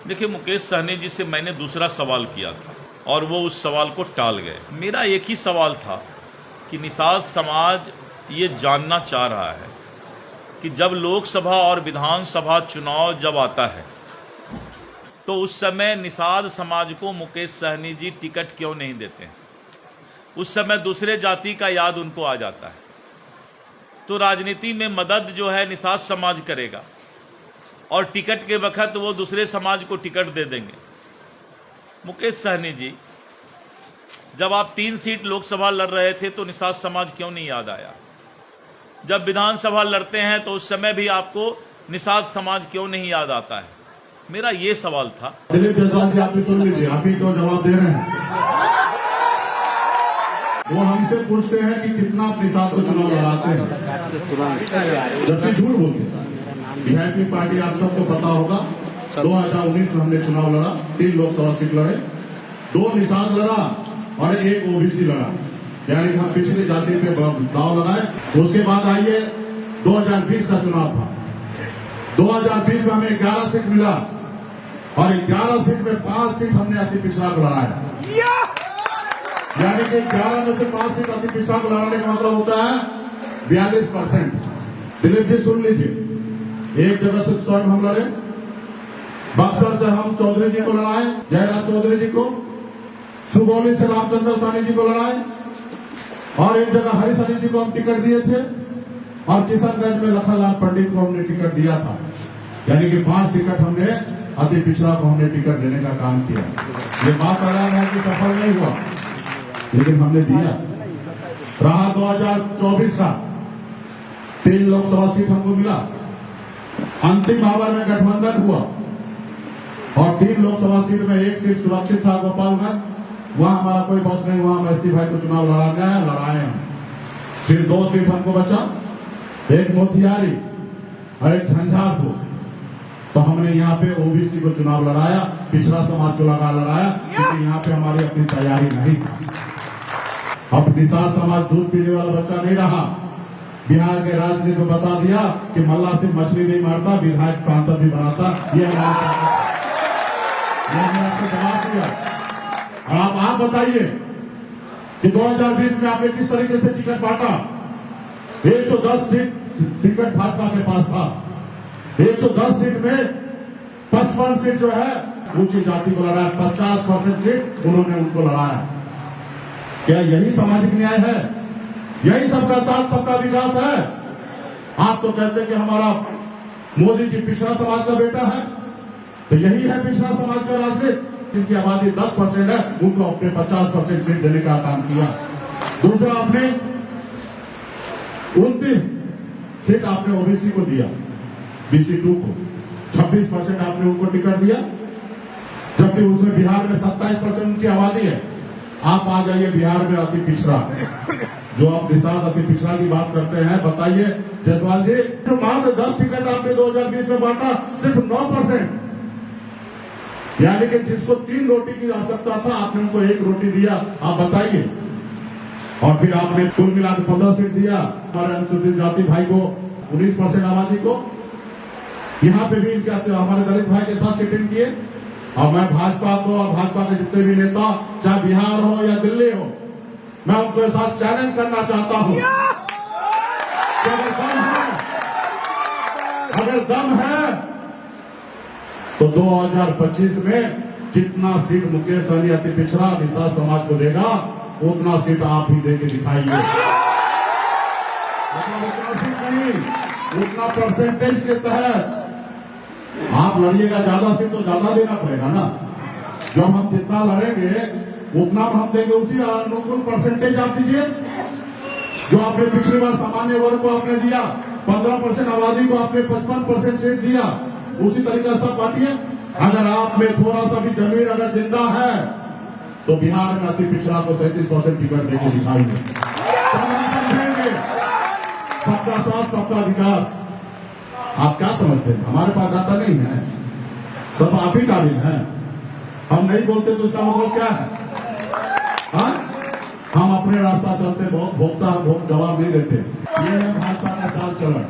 देखिए, मुकेश सहनी जी से मैंने दूसरा सवाल किया था और वो उस सवाल को टाल गए। मेरा एक ही सवाल था कि निषाद समाज ये जानना चाह रहा है कि जब लोकसभा और विधानसभा चुनाव जब आता है तो उस समय निषाद समाज को मुकेश सहनी जी टिकट क्यों नहीं देते हैं। उस समय दूसरे जाति का याद उनको आ जाता है। तो राजनीति में मदद जो है निषाद समाज करेगा और टिकट के वक्त वो दूसरे समाज को टिकट दे देंगे। मुकेश सहनी जी, जब आप 3 सीट लोकसभा लड़ रहे थे तो निषाद समाज क्यों नहीं याद आया? जब विधानसभा लड़ते हैं तो उस समय भी आपको निषाद समाज क्यों नहीं याद आता है? मेरा ये सवाल था। दिलीप जायसवाल जी, आप भी सुन लीजिए, आप ही तो जवाब दे रहे हैं। वो हमसे पूछते हैं कि कितना आप निषाद को चुनाव लड़ाते हैं, जबकि झूठ बोलते हैं। वीआईपी पार्टी आप सबको पता होगा, 2019 में हमने चुनाव लड़ा, 3 लोकसभा सीट लड़े, 2 निषाद लड़ा और 1 ओबीसी लड़ा, यानी हम पिछली जाति पे दाव लगाए। उसके बाद आइए 2020 का चुनाव था। 2020 में हमें 11 सीट मिला और 11 सीट में 5 सीट हमने अति पिछड़ा को लड़ाया, यानी कि 11 में से 5 सीट अति पिछड़ा को लड़ाने का मतलब होता है 42%। दिलीप जी सुन लीजिए, एक जगह से स्वयं हम लड़े, बक्सर से हम चौधरी जी को लड़ाए, जयराज चौधरी जी को, सुगौली से रामचंद्र सानी जी को लड़ाए और एक जगह हरिशनी जी को हम टिकट दिए थे और किशनगंज में लखनलाल पंडित को हमने टिकट दिया था, यानी कि 5 टिकट हमने अति पिछड़ा को हमने टिकट देने का काम किया। ये बात अलग है कि सफल नहीं हुआ, लेकिन हमने दिया। रहा 2024 का 3 लोकसभा सीट हमको मिला, अंतिम आवर में गठबंधन हुआ और 3 लोकसभा सीट में 1 सीट सुरक्षित था गोपालगंज, वहां हमारा कोई बस नहीं, वहां मैसी भाई को चुनाव लड़ाए हम। फिर 2 सीट हमको बचा, एक मोतिहारी और एक झंझारपुर, तो हमने यहाँ पे ओबीसी को चुनाव लड़ाया, पिछड़ा समाज को लड़ाया, क्योंकि यहाँ पे हमारी अपनी तैयारी नहीं थी। अब निषाद समाज दूध पीने वाला बच्चा नहीं रहा। बिहार के राजनीति में बता दिया कि मल्ला सिर्फ मछली नहीं मारता, विधायक सांसद भी बनाता। ये हमने आपको जवाब दिया। और आप बताइए कि 2020 में आपने किस तरीके से टिकट बांटा। 110 सीट टिकट भाजपा के पास था, 110 सीट में 55 सीट जो है ऊंची जाति को लड़ाया, 50% सीट उन्होंने उनको लड़ाया। क्या यही सामाजिक न्याय है? यही सबका साथ सबका विकास है? आप तो कहते हैं कि हमारा मोदी जी पिछड़ा समाज का बेटा है, तो यही है पिछड़ा समाज का राजनीति। जिनकी आबादी 10% है उनको अपने 50% सीट देने का काम किया। दूसरा, आपने 29 सीट आपने ओबीसी को दिया, BC2 को 26% आपने उनको टिकट दिया, जबकि उसमें बिहार में 27% उनकी आबादी है। आप आ जाइए बिहार में अति पिछड़ा, जो आप निषाद अति पिछड़ा की बात करते हैं, बताइए जायसवाल जी, तो मात्र 10 टिकट आपने 2020 में बांटा, सिर्फ 9%, यानी कि जिसको 3 रोटी की आवश्यकता था आपने उनको 1 रोटी दिया। आप बताइए। और फिर आपने कुल मिलाकर 15 सीट दिया हमारे अनुसूचित जाति भाई को, 19% आबादी को। यहाँ पे भी इनके हमारे दलित भाई के साथ चीटिंग किए। और मैं भाजपा को और भाजपा के जितने भी नेता, चाहे बिहार हो या दिल्ली हो, मैं उनके साथ चैलेंज करना चाहता हूं कि अगर दम है तो 2025 में जितना सीट मुकेश सहनी अति पिछड़ा निषाद समाज को देगा, उतना सीट आप ही देके दिखाइए। उतना सीट नहीं, उतना परसेंटेज के तहत आप लड़िएगा। ज्यादा सीट तो ज्यादा देना पड़ेगा ना। जब हम जितना लड़ेंगे उतना हम देंगे, उसी अनुकूल परसेंटेज आप दीजिए। जो आपने पिछली बार सामान्य वर्ग को आपने दिया, 15% आबादी को आपने 55% सीट दिया, उसी तरीके से बांटिए। अगर आप में थोड़ा सा भी जमीन अगर जिंदा है तो बिहार में अति पिछड़ा को 37% टिकट देके दिखाएंगे। सबका साथ सबका विकास। आप क्या समझते हैं? हमारे पास डाटा नहीं है, सब आप ही काबिल है। हम नहीं बोलते तो उसका मतलब क्या है? हाँ, हम अपने रास्ता चलते, बहुत भोगता, बहुत जवाब नहीं देते। ये है भाजपा का चाल चलन।